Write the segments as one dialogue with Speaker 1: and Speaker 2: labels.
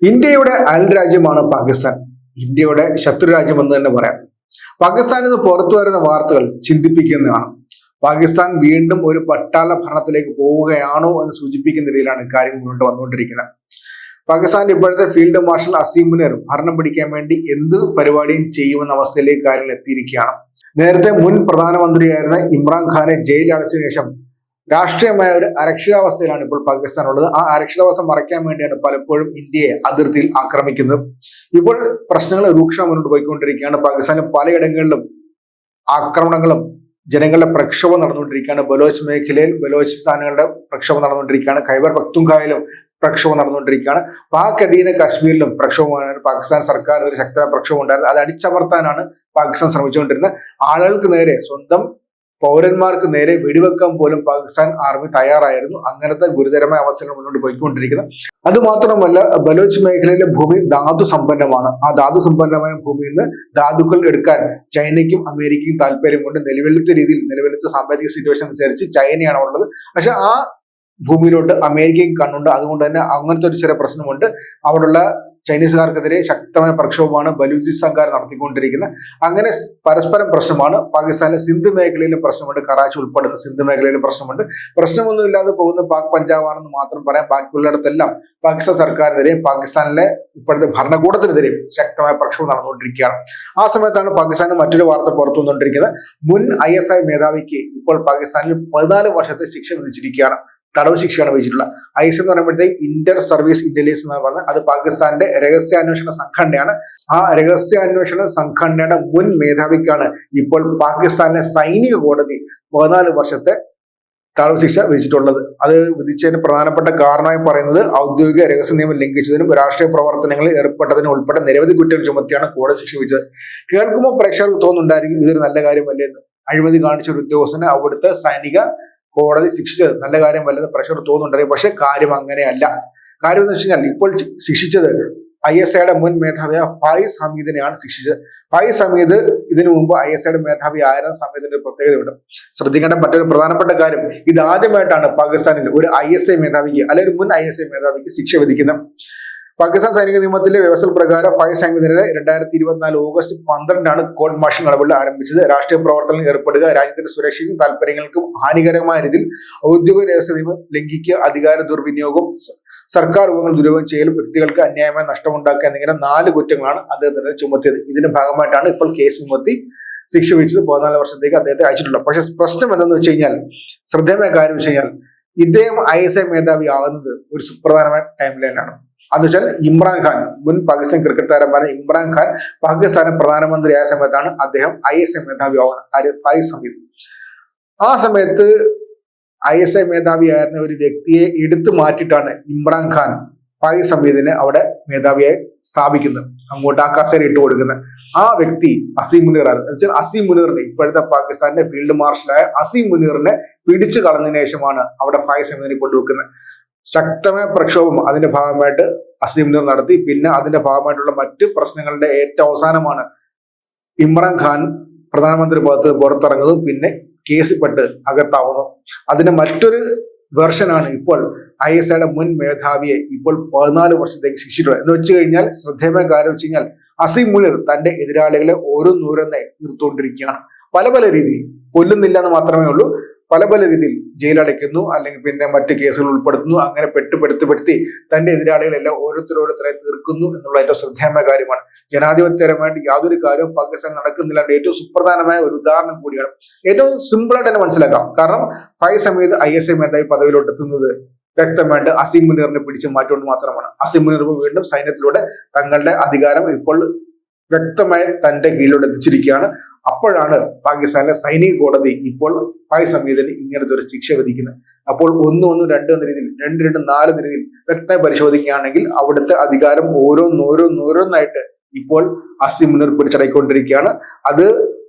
Speaker 1: ഇന്ത്യയുടെ അയൽരാജ്യമാണ് പാകിസ്ഥാൻ. ഇന്ത്യയുടെ ശത്രു രാജ്യമെന്ന് തന്നെ പറയാം. പാകിസ്ഥാനിൽ നിന്ന് പുറത്തു വരുന്ന വാർത്തകൾ ചിന്തിപ്പിക്കുന്നതാണ്. പാകിസ്ഥാൻ വീണ്ടും ഒരു പട്ടാള ഭരണത്തിലേക്ക് പോവുകയാണോ എന്ന് സൂചിപ്പിക്കുന്ന രീതിയിലാണ് കാര്യങ്ങൾ മുന്നോട്ട് വന്നുകൊണ്ടിരിക്കുന്നത്. പാകിസ്ഥാന്റെ ഇപ്പോഴത്തെ ഫീൽഡ് മാർഷൽ അസീം മുനീർ ഭരണം പിടിക്കാൻ വേണ്ടി എന്ത് പരിപാടിയും ചെയ്യുമെന്ന അവസ്ഥയിലേക്ക് കാര്യങ്ങൾ എത്തിയിരിക്കുകയാണ്. നേരത്തെ മുൻ പ്രധാനമന്ത്രിയായിരുന്ന ഇമ്രാൻഖാനെ ജയിലിൽ അടച്ചതിനു ശേഷം രാഷ്ട്രീയമായ ഒരു അരക്ഷിതാവസ്ഥയിലാണ് ഇപ്പോൾ പാകിസ്ഥാൻ ഉള്ളത്. ആ അരക്ഷിതാവസ്ഥ മറയ്ക്കാൻ വേണ്ടിയാണ് പലപ്പോഴും ഇന്ത്യയെ അതിർത്തിയിൽ ആക്രമിക്കുന്നത്. ഇപ്പോൾ പ്രശ്നങ്ങൾ രൂക്ഷമായി മുന്നോട്ട് പോയിക്കൊണ്ടിരിക്കുകയാണ്. പാകിസ്ഥാനിൽ പലയിടങ്ങളിലും ആക്രമണങ്ങളും ജനങ്ങളുടെ പ്രക്ഷോഭം നടന്നുകൊണ്ടിരിക്കുകയാണ്. ബലോച്ച് മേഖലയിൽ ബലോചിസ്ഥാനുകളുടെ പ്രക്ഷോഭം നടന്നുകൊണ്ടിരിക്കുകയാണ്. ഖൈബർ പഖ്തൂൺഖ്വയിലും പ്രക്ഷോഭം നടന്നുകൊണ്ടിരിക്കുകയാണ്. പാക് അധീന കാശ്മീരിലും പ്രക്ഷോഭമാണ്. പാകിസ്ഥാൻ സർക്കാർ ഒരു ശക്തമായ പ്രക്ഷോഭം ഉണ്ടായിരുന്നു. അത് അടിച്ചമർത്താനാണ് പാകിസ്ഥാൻ ശ്രമിച്ചുകൊണ്ടിരുന്നത്. ആളുകൾക്ക് നേരെ, സ്വന്തം പൗരന്മാർക്ക് നേരെ വെടിവെക്കാൻ പോലും പാകിസ്ഥാൻ ആർമി തയ്യാറായിരുന്നു. അങ്ങനത്തെ ഗുരുതരമായ അവസ്ഥകൾ മുന്നോട്ട് പോയിക്കൊണ്ടിരിക്കുന്നത്. അതുമാത്രമല്ല, ബലോച്ച് മേഖലയിലെ ഭൂമി ധാതു സമ്പന്നമാണ്. ആ ധാതു സമ്പന്നമായ ഭൂമിയിൽ നിന്ന് ധാതുക്കൾ എടുക്കാൻ ചൈനയ്ക്കും അമേരിക്കയും താല്പര്യമുണ്ട്. നിലവിലത്തെ സാമ്പത്തിക സിറ്റുവേഷൻ അനുസരിച്ച് ചൈനയാണ് ഉള്ളത്. പക്ഷെ ആ ഭൂമിയിലോട്ട് അമേരിക്കയ്ക്ക് കണ്ണുണ്ട്. അതുകൊണ്ട് തന്നെ അങ്ങനത്തെ ഒരു ചെറിയ പ്രശ്നമുണ്ട്. അവിടെയുള്ള ചൈനീസുകാർക്കെതിരെ ശക്തമായ പ്രക്ഷോഭമാണ് ബലൂചിസ്ഥാൻകാർ നടത്തിക്കൊണ്ടിരിക്കുന്നത്. അങ്ങനെ പരസ്പരം പ്രശ്നമാണ്. പാകിസ്ഥാനിലെ സിന്ധ് മേഖലയിലും പ്രശ്നമുണ്ട്. കറാച്ചി ഉൾപ്പെടുന്ന സിന്ധ് മേഖലയിലും പ്രശ്നമുണ്ട്. പ്രശ്നമൊന്നും ഇല്ലാതെ പോകുന്ന പാക് പഞ്ചാബാണെന്ന് മാത്രം പറയാം. ബാക്കിയുള്ളിടത്തെല്ലാം പാകിസ്ഥാൻ സർക്കാരിനെതിരെയും പാകിസ്ഥാനിലെ ഇപ്പോഴത്തെ ഭരണകൂടത്തിനെതിരെയും ശക്തമായ പ്രക്ഷോഭം നടന്നുകൊണ്ടിരിക്കുകയാണ്. ആ സമയത്താണ് പാകിസ്ഥാനിൽ മറ്റൊരു വാർത്ത പുറത്തു വന്നുകൊണ്ടിരിക്കുന്നത്. മുൻ ISI മേധാവിക്ക് ഇപ്പോൾ പാകിസ്ഥാനിൽ 14 വർഷത്തെ ശിക്ഷ വിധിച്ചിരിക്കുകയാണ്. തടവ് ശിക്ഷയാണ് വിധിച്ചിട്ടുള്ളത്. ISI എന്ന് പറയുമ്പോഴത്തേക്ക് ഇന്റർ സർവീസ് ഇന്റലിജൻസ് എന്ന് പറഞ്ഞാൽ അത് പാകിസ്ഥാന്റെ രഹസ്യാന്വേഷണ സംഘടനയാണ്. ആ രഹസ്യാന്വേഷണ സംഘടനയുടെ മുൻ മേധാവിക്കാണ് ഇപ്പോൾ പാകിസ്ഥാനിലെ സൈനിക കോടതി 14 വർഷത്തെ തടവ് ശിക്ഷ വിധിച്ചിട്ടുള്ളത്. അത് വിധിച്ചതിന് പ്രധാനപ്പെട്ട കാരണമായി പറയുന്നത് ഔദ്യോഗിക രഹസ്യ നിയമം ലംഘിച്ചതിനും രാഷ്ട്രീയ പ്രവർത്തനങ്ങളിൽ ഏർപ്പെട്ടതിനും ഉൾപ്പെടെ നിരവധി കുറ്റങ്ങൾ ചുമത്തിയാണ് കോടതി ശിക്ഷ വിധിച്ചത്. കേൾക്കുമ്പോൾ പ്രേക്ഷകർക്ക് തോന്നുന്നുണ്ടായിരിക്കും ഇതൊരു നല്ല കാര്യമല്ലേ എന്ന്. അഴിമതി കാണിച്ച ഒരു ഉദ്യോഗസ്ഥനെ അവിടുത്തെ സൈനിക കോടതി ശിക്ഷിച്ചത് നല്ല കാര്യമല്ലെന്ന് പ്രഷർ തോന്നുന്നുണ്ടായി. പക്ഷെ കാര്യം അങ്ങനെയല്ല. കാര്യം എന്ന് വെച്ച് കഴിഞ്ഞാൽ ഇപ്പോൾ ശിക്ഷിച്ചത് ISIയുടെ മുൻ മേധാവിയായ ഫായിസ് ഹമീദിനെയാണ് ശിക്ഷിച്ചത്. ഫായിസ് ഹമീദ് ഇതിനു മുമ്പ് ISIയുടെ മേധാവി ആയിരുന്ന സമയത്തിന്റെ ഒരു പ്രത്യേകതയുണ്ട്. ശ്രദ്ധിക്കേണ്ട മറ്റൊരു പ്രധാനപ്പെട്ട കാര്യം, ഇത് ആദ്യമായിട്ടാണ് പാകിസ്ഥാനിൽ ഒരു ISI മേധാവിക്ക് അല്ലെങ്കിൽ മുൻ ISI മേധാവിക്ക് ശിക്ഷ വിധിക്കുന്നത്. പാകിസ്ഥാൻ സൈനിക നിയമത്തിലെ വ്യവസ്ഥ പ്രകാരം ഫായിസ് ഹമീദിനെതിരെ 2024 ഓഗസ്റ്റ് 12-നാണ് കോർട്ട് മാർഷൽ നടപടി ആരംഭിച്ചത്. രാഷ്ട്രീയ പ്രവർത്തനങ്ങളിൽ ഏർപ്പെടുക, രാജ്യത്തിന്റെ സുരക്ഷയ്ക്കും താല്പര്യങ്ങൾക്കും ഹാനികരമായ രീതിയിൽ ഔദ്യോഗിക രഹസ്യ നിയമം ലംഘിക്കുക, അധികാര ദുർവിനിയോഗം, സർക്കാർ വിഭവങ്ങൾ ദുരുപയോഗം ചെയ്യൽ, വ്യക്തികൾക്ക് അന്യായമായ നഷ്ടമുണ്ടാക്കുക എന്നിങ്ങനെ 4 കുറ്റങ്ങളാണ് അദ്ദേഹത്തിന് ചുമത്തിയത്. ഇതിന്റെ ഭാഗമായിട്ടാണ് ഇപ്പോൾ കേസ് ചുമത്തി ശിക്ഷ വിധിച്ചത്. 14 വർഷത്തേക്ക് അദ്ദേഹത്തെ അയച്ചിട്ടുള്ളത്. പക്ഷെ പ്രശ്നം എന്തെന്ന് വെച്ച് കഴിഞ്ഞാൽ, ശ്രദ്ധേയമായ കാര്യം വെച്ച് കഴിഞ്ഞാൽ, ഇദ്ദേഹം ISI മേധാവി ആകുന്നത് ഒരു സുപ്രധാനമായ ടൈം ലൈനാണ്. അതെന്ന് വെച്ചാൽ ഇമ്രാൻഖാൻ, മുൻ പാകിസ്ഥാൻ ക്രിക്കറ്റ് താരമായ ഇമ്രാൻഖാൻ പാകിസ്ഥാന് പ്രധാനമന്ത്രിയായ സമയത്താണ് അദ്ദേഹം ISI മേധാവി ആവുന്നത്, ഫായിസ് ഹമീദ്. ആ സമയത്ത് ISI മേധാവിയായിരുന്ന ഒരു വ്യക്തിയെ എടുത്തു മാറ്റിയിട്ടാണ് ഇമ്രാൻഖാൻ ഫായിസ് ഹമീദിനെ അവിടെ മേധാവിയായി സ്ഥാപിക്കുന്നത്, അങ്ങോട്ട് ആ കസേര ഇട്ട് കൊടുക്കുന്നത്. ആ വ്യക്തി അസീം മുനീർ ആണ്. എന്നുവെച്ചാൽ അസീം മുനീറിനെ, ഇപ്പോഴത്തെ പാകിസ്ഥാന്റെ ഫീൽഡ് മാർഷലായ അസീം മുനീറിനെ പിടിച്ചു കളഞ്ഞതിനു ശേഷമാണ് അവിടെ ഫായിസ് ഹമീദിനെ കൊണ്ടുവെക്കുന്നത്. ശക്തമായ പ്രക്ഷോഭം അതിന്റെ ഭാഗമായിട്ട് അസീം മുനീർ നടത്തി. പിന്നെ അതിന്റെ ഭാഗമായിട്ടുള്ള മറ്റ് പ്രശ്നങ്ങളുടെ ഏറ്റവും അവസാനമാണ് ഇമ്രാൻഖാൻ പ്രധാനമന്ത്രി പദത്ത് പുറത്തിറങ്ങുന്നതും പിന്നെ കേസിൽപ്പെട്ട് അകത്താവുന്നു. അതിന്റെ മറ്റൊരു വെർഷനാണ് ഇപ്പോൾ ISIയുടെ മുൻ മേധാവിയെ ഇപ്പോൾ 14 വർഷത്തേക്ക് ശിക്ഷിച്ചിട്ടുള്ളത്. എന്ന് വെച്ച് കഴിഞ്ഞാൽ ശ്രദ്ധേയമായ കാര്യം വെച്ച് കഴിഞ്ഞാൽ അസീം മുനീർ തന്റെ എതിരാളികളെ ഓരോന്നോരോന്നായി തീർത്തുകൊണ്ടിരിക്കുകയാണ്. പല രീതിയിൽ കൊല്ലുന്നില്ല എന്ന് മാത്രമേ ഉള്ളൂ, പല രീതിയിൽ ജയിലടയ്ക്കുന്നു, അല്ലെങ്കിൽ പിന്നെ മറ്റ് കേസുകൾ ഉൾപ്പെടുത്തുന്നു. അങ്ങനെ പെടുത്തി തന്റെ എതിരാളികളെല്ലാം ഓരോരുത്തരായി തീർക്കുന്നു എന്നുള്ള ഏറ്റവും ശ്രദ്ധേയമായ കാര്യമാണ്. ജനാധിപത്യപരമായിട്ട് യാതൊരു കാര്യവും പാകിസ്ഥാൻ നടക്കുന്നില്ല. ഏറ്റവും സുപ്രധാനമായ ഒരു ഉദാഹരണം കൂടിയാണ്. ഏറ്റവും സിമ്പിളായിട്ട് തന്നെ മനസ്സിലാക്കാം. കാരണം ഫായിസ് ഹമീദ് ISI മേധാവി പദവിയിലോട്ട് എത്തുന്നത് വ്യക്തമായിട്ട് അസീം മുനീറിനെ പിടിച്ചു മാറ്റുകൊണ്ട് മാത്രമാണ്. അസീം മുനീർ വീണ്ടും സൈന്യത്തിലൂടെ തങ്ങളുടെ അധികാരം ഇപ്പോൾ വ്യക്തമായി തന്റെ കീഴിലോട്ട് എത്തിച്ചിരിക്കുകയാണ്. അപ്പോഴാണ് പാകിസ്ഥാനിലെ സൈനിക കോടതി ഇപ്പോൾ ഫായിസ് ഹമീദിന് ഇങ്ങനത്തെ ഒരു ശിക്ഷ വിധിക്കുന്നത്. അപ്പോൾ 1, 1, 2 എന്ന രീതിയിൽ 2, 2, 4 എന്ന രീതിയിൽ വ്യക്തമായി പരിശോധിക്കുകയാണെങ്കിൽ അവിടുത്തെ അധികാരം ഓരോന്നായിട്ട് ഇപ്പോൾ അസീം മുനീർ പിടിച്ചടക്കിക്കൊണ്ടിരിക്കുകയാണ്. അത്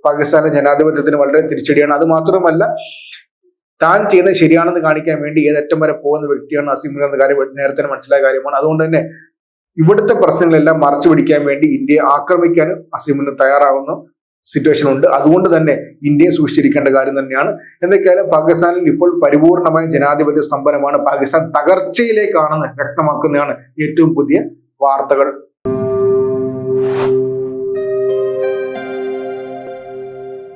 Speaker 1: പാകിസ്ഥാന്റെ ജനാധിപത്യത്തിന് വളരെ തിരിച്ചടിയാണ്. അത് മാത്രമല്ല, താൻ ചെയ്യുന്നത് ശരിയാണെന്ന് കാണിക്കാൻ വേണ്ടി ഏതറ്റം വരെ പോകുന്ന വ്യക്തിയാണ് അസീം മുനീർ എന്ന കാര്യം നേരത്തെ മനസ്സിലായ കാര്യമാണ്. അതുകൊണ്ട് തന്നെ ഇവിടുത്തെ പ്രശ്നങ്ങളെല്ലാം മറച്ചു പിടിക്കാൻ വേണ്ടി ഇന്ത്യയെ ആക്രമിക്കാനും അസീം മുനീർ തയ്യാറാവുന്ന സിറ്റുവേഷൻ ഉണ്ട്. അതുകൊണ്ട് തന്നെ ഇന്ത്യയെ സൂക്ഷിച്ചിരിക്കേണ്ട കാര്യം തന്നെയാണ്. എന്തൊക്കെയായാലും പാകിസ്ഥാനിൽ ഇപ്പോൾ പരിപൂർണമായ ജനാധിപത്യ സ്തംഭനമാണ്. പാകിസ്ഥാൻ തകർച്ചയിലേക്കാണെന്ന് വ്യക്തമാക്കുന്നതാണ് ഏറ്റവും പുതിയ വാർത്തകൾ